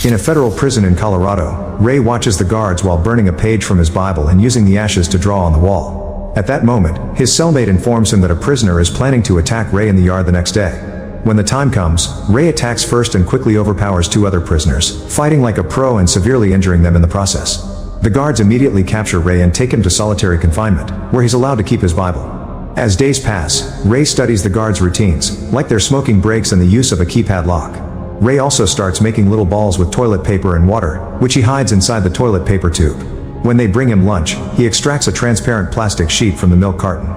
In a federal prison in Colorado, Ray watches the guards while burning a page from his Bible and using the ashes to draw on the wall. At that moment, his cellmate informs him that a prisoner is planning to attack Ray in the yard the next day. When the time comes, Ray attacks first and quickly overpowers 2 other prisoners, fighting like a pro and severely injuring them in the process. The guards immediately capture Ray and take him to solitary confinement, where he's allowed to keep his Bible. As days pass, Ray studies the guards' routines, like their smoking breaks and the use of a keypad lock. Ray also starts making little balls with toilet paper and water, which he hides inside the toilet paper tube. When they bring him lunch, he extracts a transparent plastic sheet from the milk carton.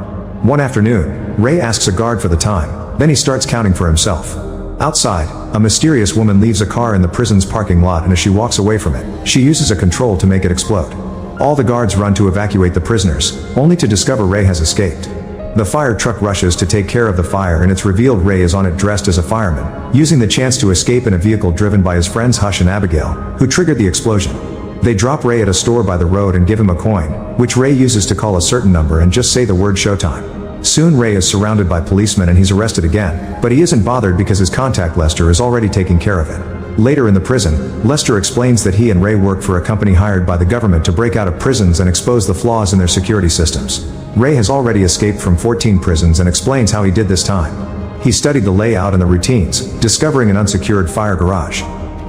One afternoon, Ray asks a guard for the time, then he starts counting for himself. Outside, a mysterious woman leaves a car in the prison's parking lot, and as she walks away from it, she uses a control to make it explode. All the guards run to evacuate the prisoners, only to discover Ray has escaped. The fire truck rushes to take care of the fire, and it's revealed Ray is on it dressed as a fireman, using the chance to escape in a vehicle driven by his friends Hush and Abigail, who triggered the explosion. They drop Ray at a store by the road and give him a coin, which Ray uses to call a certain number and just say the word showtime. Soon Ray is surrounded by policemen and he's arrested again, but he isn't bothered because his contact Lester is already taking care of it. Later in the prison, Lester explains that he and Ray work for a company hired by the government to break out of prisons and expose the flaws in their security systems. Ray has already escaped from 14 prisons and explains how he did this time. He studied the layout and the routines, discovering an unsecured fire garage.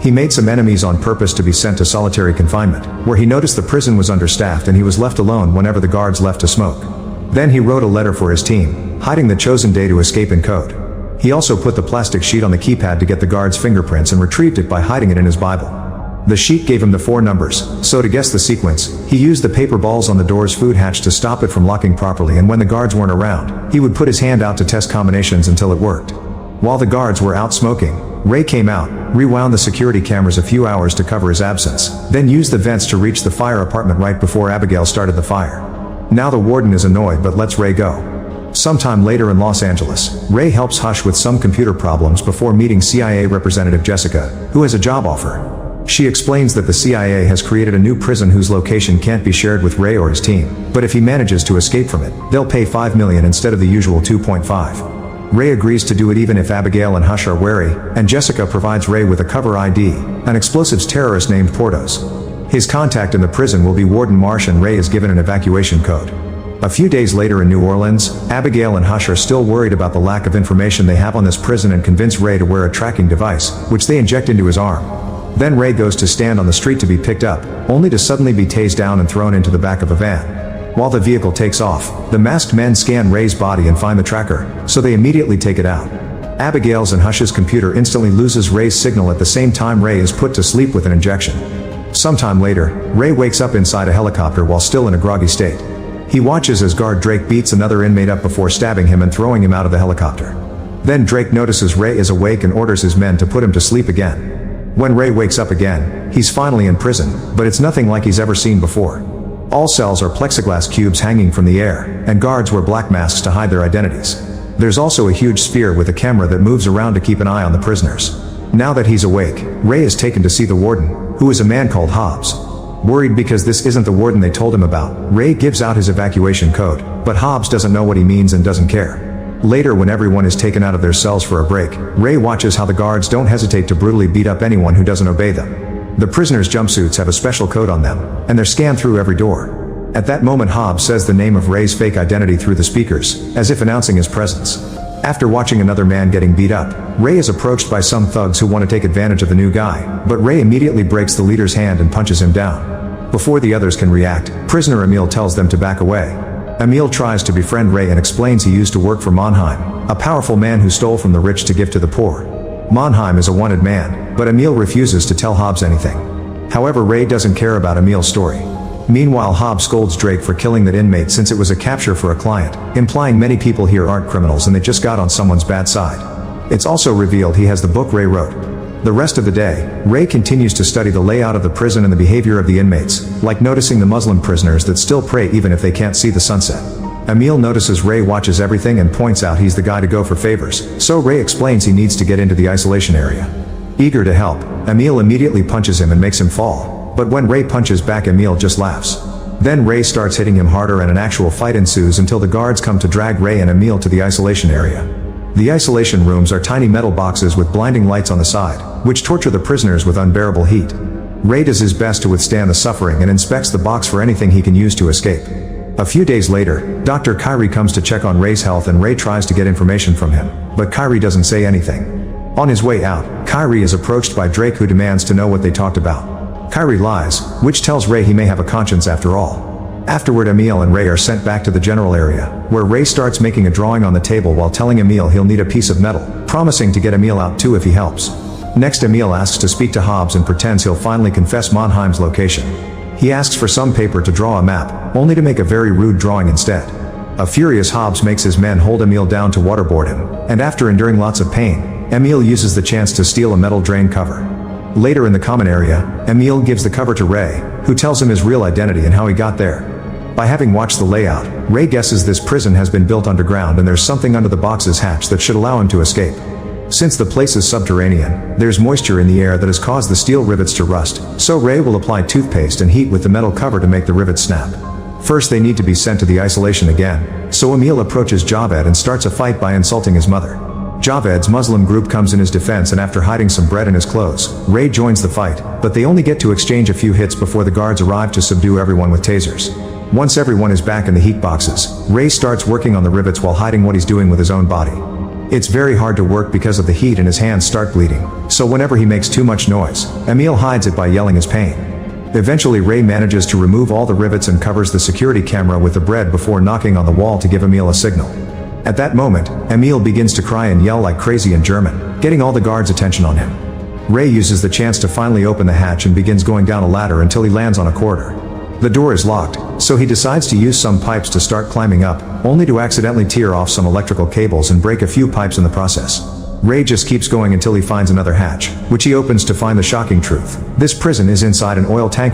He made some enemies on purpose to be sent to solitary confinement, where he noticed the prison was understaffed and he was left alone whenever the guards left to smoke. Then he wrote a letter for his team, hiding the chosen day to escape in code. He also put the plastic sheet on the keypad to get the guards' fingerprints and retrieved it by hiding it in his Bible. The sheet gave him the 4 numbers, so to guess the sequence, he used the paper balls on the door's food hatch to stop it from locking properly, and when the guards weren't around, he would put his hand out to test combinations until it worked. While the guards were out smoking, Ray came out, rewound the security cameras a few hours to cover his absence, then used the vents to reach the fire apartment right before Abigail started the fire. Now the warden is annoyed but lets Ray go. Sometime later in Los Angeles, Ray helps Hush with some computer problems before meeting CIA representative Jessica, who has a job offer. She explains that the CIA has created a new prison whose location can't be shared with Ray or his team, but if he manages to escape from it, they'll pay $5 million instead of the usual $2.5. Ray agrees to do it even if Abigail and Hush are wary, and Jessica provides Ray with a cover ID, an explosives terrorist named Portos. His contact in the prison will be Warden Marsh, and Ray is given an evacuation code. A few days later in New Orleans, Abigail and Hush are still worried about the lack of information they have on this prison and convince Ray to wear a tracking device, which they inject into his arm. Then Ray goes to stand on the street to be picked up, only to suddenly be tased down and thrown into the back of a van. While the vehicle takes off, the masked men scan Ray's body and find the tracker, so they immediately take it out. Abigail's and Hush's computer instantly loses Ray's signal at the same time Ray is put to sleep with an injection. Sometime later, Ray wakes up inside a helicopter while still in a groggy state. He watches as guard Drake beats another inmate up before stabbing him and throwing him out of the helicopter. Then Drake notices Ray is awake and orders his men to put him to sleep again. When Ray wakes up again, he's finally in prison, but it's nothing like he's ever seen before. All cells are plexiglass cubes hanging from the air, and guards wear black masks to hide their identities. There's also a huge sphere with a camera that moves around to keep an eye on the prisoners. Now that he's awake, Ray is taken to see the warden, who is a man called Hobbs. Worried because this isn't the warden they told him about, Ray gives out his evacuation code, but Hobbs doesn't know what he means and doesn't care. Later, when everyone is taken out of their cells for a break, Ray watches how the guards don't hesitate to brutally beat up anyone who doesn't obey them. The prisoners' jumpsuits have a special code on them, and they're scanned through every door. At that moment, Hobbs says the name of Ray's fake identity through the speakers, as if announcing his presence. After watching another man getting beat up, Ray is approached by some thugs who want to take advantage of the new guy, but Ray immediately breaks the leader's hand and punches him down. Before the others can react, prisoner Emil tells them to back away. Emil tries to befriend Ray and explains he used to work for Mannheim, a powerful man who stole from the rich to give to the poor. Mannheim is a wanted man, but Emil refuses to tell Hobbs anything. However, Ray doesn't care about Emil's story. Meanwhile, Hobbs scolds Drake for killing that inmate since it was a capture for a client, implying many people here aren't criminals and they just got on someone's bad side. It's also revealed he has the book Ray wrote. The rest of the day, Ray continues to study the layout of the prison and the behavior of the inmates, like noticing the Muslim prisoners that still pray even if they can't see the sunset. Emil notices Ray watches everything and points out he's the guy to go for favors, so Ray explains he needs to get into the isolation area. Eager to help, Emil immediately punches him and makes him fall, but when Ray punches back, Emil just laughs. Then Ray starts hitting him harder and an actual fight ensues until the guards come to drag Ray and Emil to the isolation area. The isolation rooms are tiny metal boxes with blinding lights on the side, which torture the prisoners with unbearable heat. Ray does his best to withstand the suffering and inspects the box for anything he can use to escape. A few days later, Dr. Kyrie comes to check on Ray's health and Ray tries to get information from him, but Kyrie doesn't say anything. On his way out, Kyrie is approached by Drake, who demands to know what they talked about. Kyrie lies, which tells Ray he may have a conscience after all. Afterward, Emil and Ray are sent back to the general area, where Ray starts making a drawing on the table while telling Emil he'll need a piece of metal, promising to get Emil out too if he helps. Next, Emil asks to speak to Hobbs and pretends he'll finally confess Mannheim's location. He asks for some paper to draw a map, only to make a very rude drawing instead. A furious Hobbs makes his men hold Emil down to waterboard him, and after enduring lots of pain, Emil uses the chance to steal a metal drain cover. Later in the common area, Emil gives the cover to Ray, who tells him his real identity and how he got there. By having watched the layout, Ray guesses this prison has been built underground and there's something under the box's hatch that should allow him to escape. Since the place is subterranean, there's moisture in the air that has caused the steel rivets to rust, so Ray will apply toothpaste and heat with the metal cover to make the rivets snap. First, they need to be sent to the isolation again, so Emil approaches Javed and starts a fight by insulting his mother. Javed's Muslim group comes in his defense, and after hiding some bread in his clothes, Ray joins the fight, but they only get to exchange a few hits before the guards arrive to subdue everyone with tasers. Once everyone is back in the heat boxes, Ray starts working on the rivets while hiding what he's doing with his own body. It's very hard to work because of the heat and his hands start bleeding, so whenever he makes too much noise, Emil hides it by yelling his pain. Eventually, Ray manages to remove all the rivets and covers the security camera with the bread before knocking on the wall to give Emil a signal. At that moment, Emil begins to cry and yell like crazy in German, getting all the guards' attention on him. Ray uses the chance to finally open the hatch and begins going down a ladder until he lands on a corridor. The door is locked, so he decides to use some pipes to start climbing up, only to accidentally tear off some electrical cables and break a few pipes in the process. Ray just keeps going until he finds another hatch, which he opens to find the shocking truth. This prison is inside an oil tanker.